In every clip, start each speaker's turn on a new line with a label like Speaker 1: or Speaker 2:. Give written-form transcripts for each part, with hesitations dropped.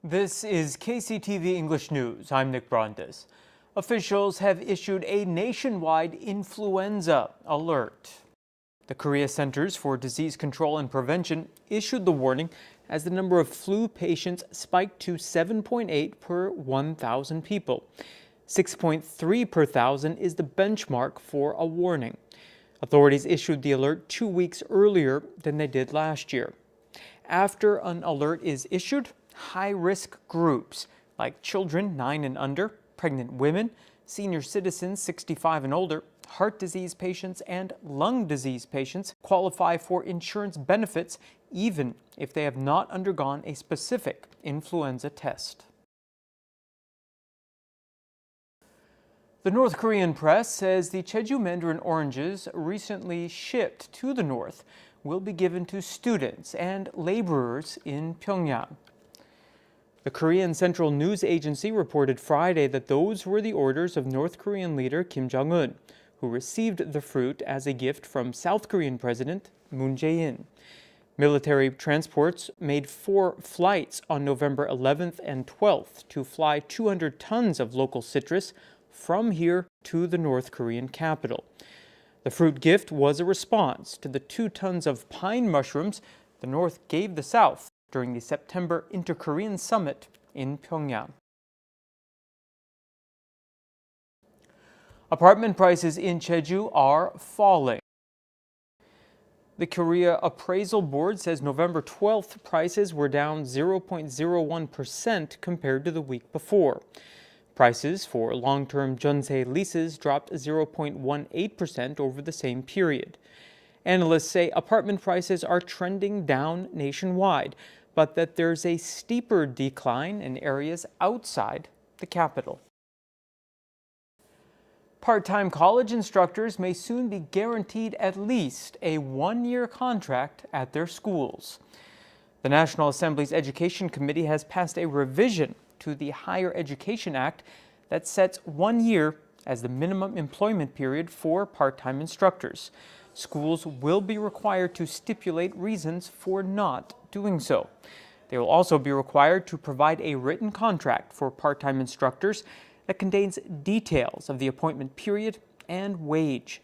Speaker 1: This is KCTV English News. I'm Nick Brandes. Officials have issued a nationwide influenza alert. The Korea Centers for Disease Control and Prevention issued the warning as the number of flu patients spiked to 7.8 per 1,000 people. 6.3 per thousand is the benchmark for a warning. Authorities issued the alert 2 weeks earlier than they did last year. After an alert is issued, high-risk groups like children 9 and under, pregnant women, senior citizens 65 and older, heart disease patients, and lung disease patients qualify for insurance benefits even if they have not undergone a specific influenza test. The North Korean press says the Jeju mandarin oranges recently shipped to the north will be given to students and laborers in Pyongyang. The Korean Central News Agency reported Friday that those were the orders of North Korean leader Kim Jong-un, who received the fruit as a gift from South Korean President Moon Jae-in. Military transports made 4 flights on November 11th and 12th to fly 200 tons of local citrus from here to the North Korean capital. The fruit gift was a response to the 2 tons of pine mushrooms the North gave the South during the September Inter-Korean Summit in Pyongyang. Apartment prices in Jeju are falling. The Korea Appraisal Board says November 12th prices were down 0.01% compared to the week before. Prices for long-term jeonse leases dropped 0.18% over the same period. Analysts say apartment prices are trending down nationwide, but that there's a steeper decline in areas outside the capital. Part-time college instructors may soon be guaranteed at least a 1-year contract at their schools. The National Assembly's Education Committee has passed a revision to the Higher Education Act that sets 1 year as the minimum employment period for part-time instructors. Schools will be required to stipulate reasons for not doing so. They will also be required to provide a written contract for part-time instructors that contains details of the appointment period and wage.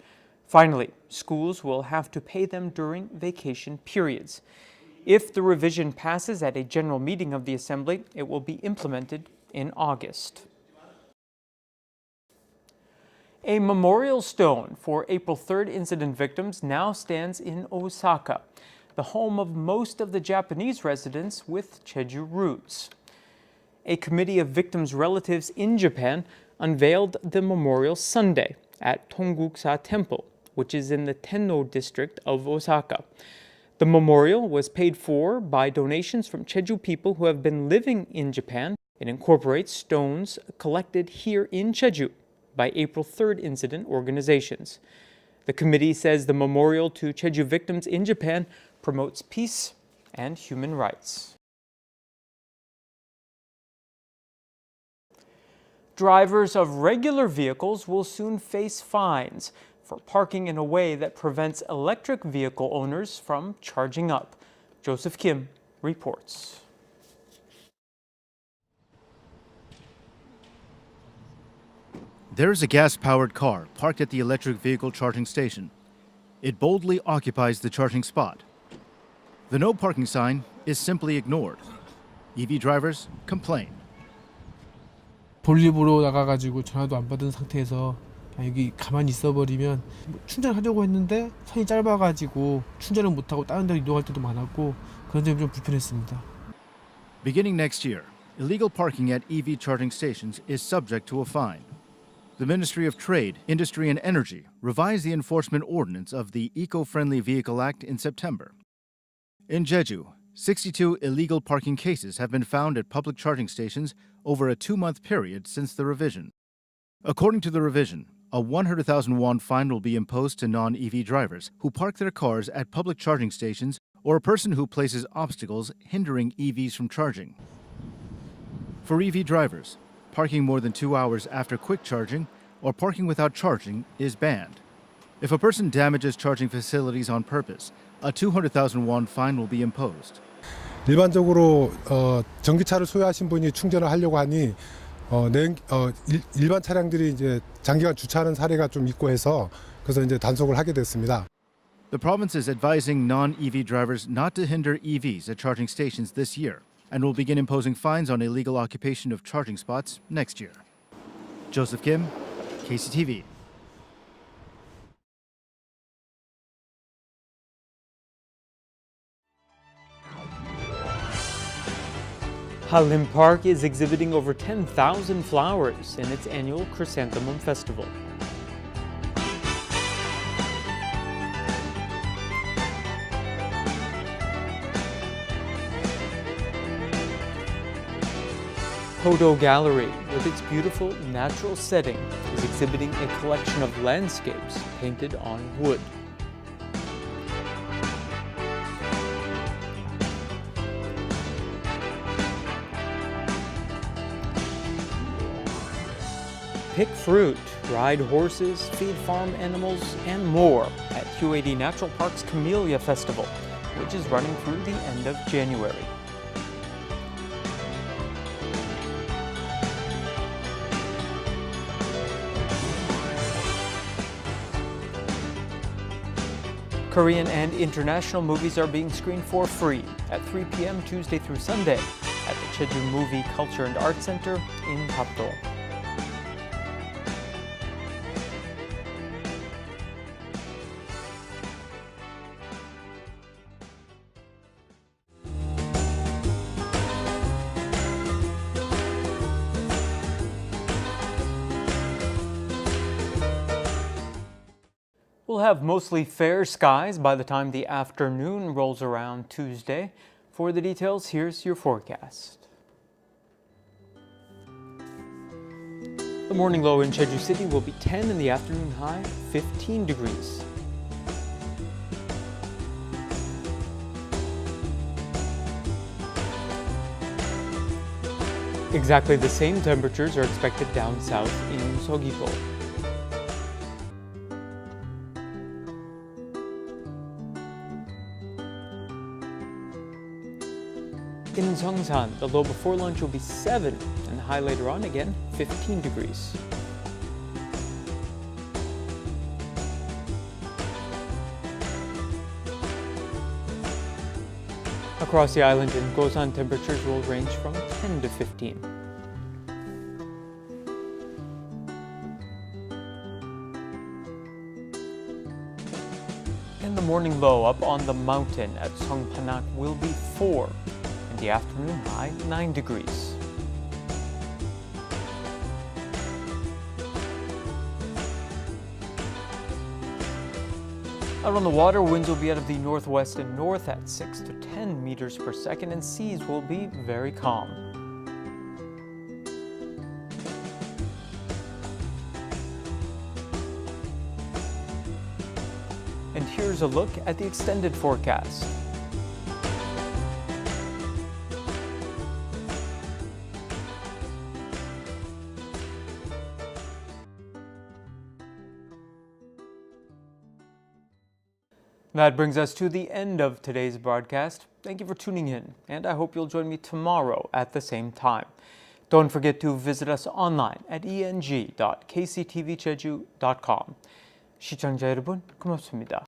Speaker 1: Finally, schools will have to pay them during vacation periods. If the revision passes at a general meeting of the Assembly, it will be implemented in August. A memorial stone for April 3rd incident victims now stands in Osaka, the home of most of the Japanese residents with Jeju roots. A committee of victims' relatives in Japan unveiled the memorial Sunday at Tonguksa Temple, which is in the Tenno district of Osaka. The memorial was paid for by donations from Jeju people who have been living in Japan. It incorporates stones collected here in Jeju by April 3rd incident organizations. The committee says the memorial to Jeju victims in Japan promotes peace and human rights. Drivers of regular vehicles will soon face fines for parking in a way that prevents electric vehicle owners from charging up. Joseph Kim reports.
Speaker 2: There is a gas-powered car parked at the electric vehicle charging station. It boldly occupies the charging spot. The no parking sign is simply ignored. EV drivers complain.
Speaker 3: 볼일보러 나가가지고 전화도 안 받은 상태에서 여기 가만히 있어버리면 충전하려고 했는데 선이 짧아가지고 충전을 못하고 다른 데로 이동할 때도 많았고 그런 점이 좀 불편했습니다.
Speaker 2: Beginning next year, illegal parking at EV charging stations is subject to a fine. The Ministry of Trade, Industry and Energy revised the enforcement ordinance of the Eco-Friendly Vehicle Act in September. In Jeju, 62 illegal parking cases have been found at public charging stations over a 2-month period since the revision. According to the revision, a 100,000 won fine will be imposed to non-EV drivers who park their cars at public charging stations or a person who places obstacles hindering EVs from charging. For EV drivers, parking more than 2 hours after quick charging or parking without charging is banned. If a person damages charging facilities on purpose, a 200,000 won fine will be imposed.
Speaker 4: 일반적으로 전기차를 소유하신 분이 충전을 하려고 하니 일반 차량들이 이제 장기간 주차하는 사례가 좀 있고 해서 그래서 이제 단속을 하게 됐습니다.
Speaker 2: The province is advising non-EV drivers not to hinder EVs at charging stations this year and will begin imposing fines on illegal occupation of charging spots next year. Joseph Kim, KCTV.
Speaker 1: Halim Park is exhibiting over 10,000 flowers in its annual Chrysanthemum Festival. Hodo Gallery, with its beautiful natural setting, is exhibiting a collection of landscapes painted on wood. Pick fruit, ride horses, feed farm animals, and more at Q80 Natural Park's Camellia Festival, which is running through the end of January. Korean and international movies are being screened for free at 3 p.m. Tuesday through Sunday at the Jeju Movie Culture and Arts Center in Papdo. We'll have mostly fair skies by the time the afternoon rolls around Tuesday. For the details, here's your forecast. The morning low in Jeju City will be 10 and the afternoon high 15 degrees. Exactly the same temperatures are expected down south in Seogwipo. In Seongsan, the low before lunch will be 7 and the high later on again 15 degrees. Across the island in Gosan, temperatures will range from 10 to 15. And the morning low up on the mountain at Songpanak will be 4. The afternoon high 9 degrees. Out on the water, winds will be out of the northwest and north at 6 to 10 meters per second, and seas will be very calm. And here's a look at the extended forecast. That brings us to the end of today's broadcast. Thank you for tuning in, and I hope you'll join me tomorrow at the same time. Don't forget to visit us online at eng.kctvjeju.com. 시청자 여러분, 고맙습니다.